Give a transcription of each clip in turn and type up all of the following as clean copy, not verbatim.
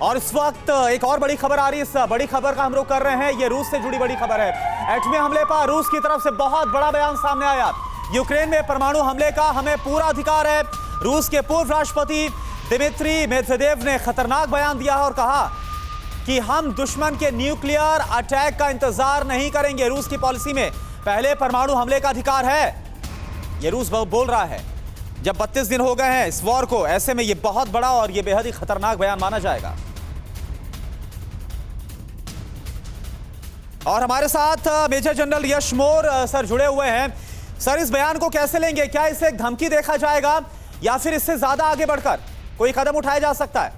और इस वक्त एक और बड़ी खबर आ रही है। इस बड़ी खबर का हम लोग कर रहे हैं, ये रूस से जुड़ी बड़ी खबर है। एटमी हमले पर रूस की तरफ से बहुत बड़ा बयान सामने आया। यूक्रेन में परमाणु हमले का हमें पूरा अधिकार है। रूस के पूर्व राष्ट्रपति दिमित्री मेदवेदेव ने खतरनाक बयान दिया है और कहा कि हम दुश्मन के न्यूक्लियर अटैक का इंतजार नहीं करेंगे। रूस की पॉलिसी में पहले परमाणु हमले का अधिकार है, ये रूस बोल रहा है। जब 32 दिन हो गए हैं इस वॉर को, ऐसे में ये बहुत बड़ा और ये बेहद ही खतरनाक बयान माना जाएगा। और हमारे साथ मेजर जनरल यश मोर सर जुड़े हुए हैं। सर, इस बयान को कैसे लेंगे? क्या इसे एक धमकी देखा जाएगा या फिर इससे ज्यादा आगे बढ़कर कोई कदम उठाया जा सकता है?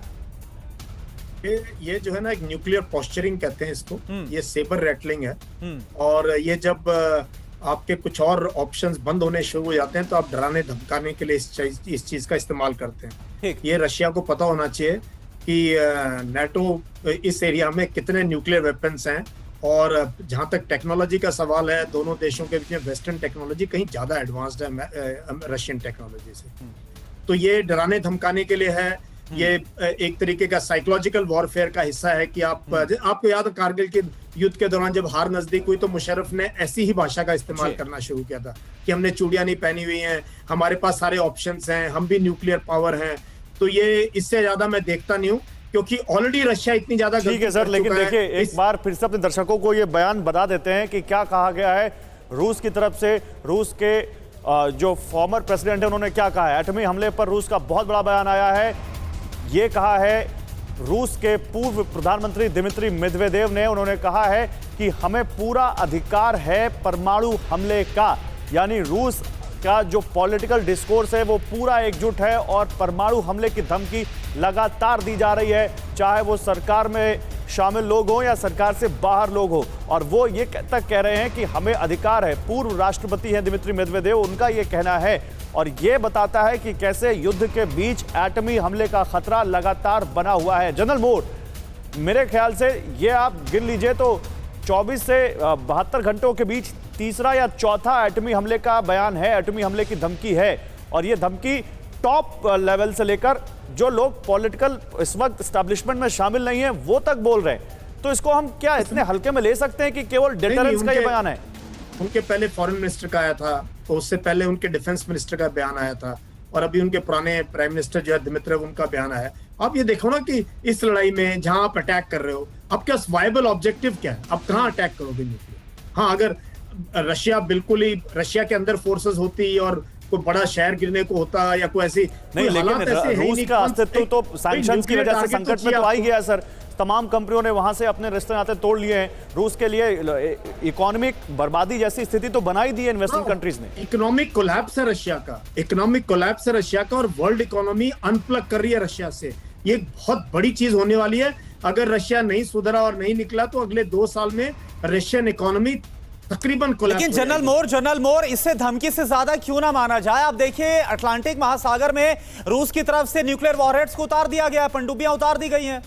ये जो है ना, एक न्यूक्लियर पोस्चरिंग कहते हैं इसको। ये सेबर रैटलिंग है। और ये जब आपके कुछ और ऑप्शंस बंद होने शुरू हो जाते हैं तो आप डराने धमकाने के लिए इस चीज का इस्तेमाल करते हैं। ये रशिया को पता होना चाहिए कि नेटो इस एरिया में कितने न्यूक्लियर वेपन्स हैं, और जहां तक टेक्नोलॉजी का सवाल है, दोनों देशों के बीच में वेस्टर्न टेक्नोलॉजी कहीं ज्यादा एडवांस्ड है रशियन टेक्नोलॉजी से। तो ये डराने धमकाने के लिए है। ये एक तरीके का साइकोलॉजिकल वॉरफेयर का हिस्सा है कि आपको याद है कारगिल के युद्ध के दौरान जब हार नजदीक हुई तो मुशर्रफ ने ऐसी ही भाषा का इस्तेमाल करना शुरू किया था कि हमने चूड़ियां नहीं पहनी हुई हैं, हमारे पास सारे ऑप्शंस हैं, हम भी न्यूक्लियर पावर हैं। तो ये इससे ज्यादा मैं देखता नहीं हूँ, क्योंकि ऑलरेडी रशिया इतनी ज्यादा ठीक है सर, लेकिन देखिए एक बार फिर से अपने दर्शकों को ये बयान बता देते हैं कि क्या कहा गया है रूस की तरफ से। रूस के जो फॉर्मर प्रेसिडेंट है उन्होंने क्या कहा है। एटमी हमले पर रूस का बहुत बड़ा बयान आया है। ये कहा है रूस के पूर्व प्रधानमंत्री दिमित्री मेदवेदेव ने। उन्होंने कहा है कि हमें पूरा अधिकार है परमाणु हमले का, यानी रूस का जो पॉलिटिकल डिस्कोर्स है वो पूरा एकजुट है और परमाणु हमले की धमकी लगातार दी जा रही है, चाहे वो सरकार में शामिल लोग हों या सरकार से बाहर लोग हों। और वो ये तक कह रहे हैं कि हमें अधिकार है। पूर्व राष्ट्रपति हैं दिमित्री मेदवेदेव, उनका ये कहना है और ये बताता है कि कैसे युद्ध के बीच एटमी हमले का खतरा लगातार बना हुआ है। जनरल मोर, मेरे ख्याल से ये आप गिन लीजिए तो 24 से 72 घंटों के बीच तीसरा या चौथा एटमी हमले का बयान है, एटमी हमले की धमकी है। और ये धमकी टॉप लेवल से लेकर जो लोग पॉलिटिकल इस वक्त एस्टैब्लिशमेंट में शामिल नहीं है वो तक बोल रहे हैं। तो इसको हम क्या इतने हल्के में ले सकते हैं कि केवल डेटरेंस का ये बयान है? उनके पहले फॉरेन मिनिस्टर का आया था, तो उससे पहले उनके डिफेंस मिनिस्टर का बयान आया था, और अभी उनके पुराने प्राइम मिनिस्टर जो है दिमित्रोव, उनका बयान आया। आप ये देखो ना कि इस लड़ाई में जहां आप अटैक कर रहे हो, आपका वायबल ऑब्जेक्टिव क्या है? आप कहां अटैक करोगे न्यूक्लियर? हाँ, अगर रशिया बिल्कुल ही रशिया के अंदर फोर्सेस होती और कोई बड़ा शहर गिरने को होता या कोई ऐसी नहीं, लेकिन रूस का अस्तित्व तो सैंक्शंस की वजह से संकट में तो आ ही गया सर। तमाम कंपनियों ने वहां से अपने रिश्ते नाते तोड़ लिए हैं। रूस के लिए इकोनॉमिक बर्बादी जैसी स्थिति तो बना ही दी है वेस्टर्न कंट्रीज ने। इकोनॉमिक कोलैप्स है रशिया का, इकोनॉमिक कोलैप्स है रशिया का, और वर्ल्ड इकोनॉमी अनप्लग कर रही है रशिया से। ये बहुत बड़ी चीज होने वाली है। अगर रशिया नहीं सुधरा और नहीं निकला तो अगले 2 साल में रशियन इकोनॉमी तकरीबन कोलैप्स। लेकिन जनरल मोर, इससे धमकी से ज्यादा क्यों ना माना जाए? आप देखिए, अटलांटिक महासागर में रूस की तरफ से न्यूक्लियर वॉरहेड्स को उतार दिया गया, पनडुब्बियां उतार दी गई हैं।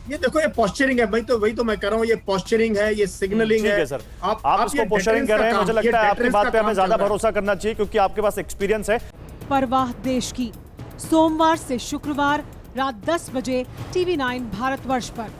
ये देखो, ये पोस्चरिंग है। वही तो मैं कह रहा हूँ, ये पोस्चरिंग है, ये सिग्नलिंग है। सर, आप इसको पोस्चरिंग कह रहे हैं। मुझे लगता है आपकी बात पे हमें ज्यादा भरोसा करना चाहिए क्योंकि आपके पास एक्सपीरियंस है। परवाह देश की, सोमवार से शुक्रवार रात 10 बजे TV9 भारतवर्ष पर।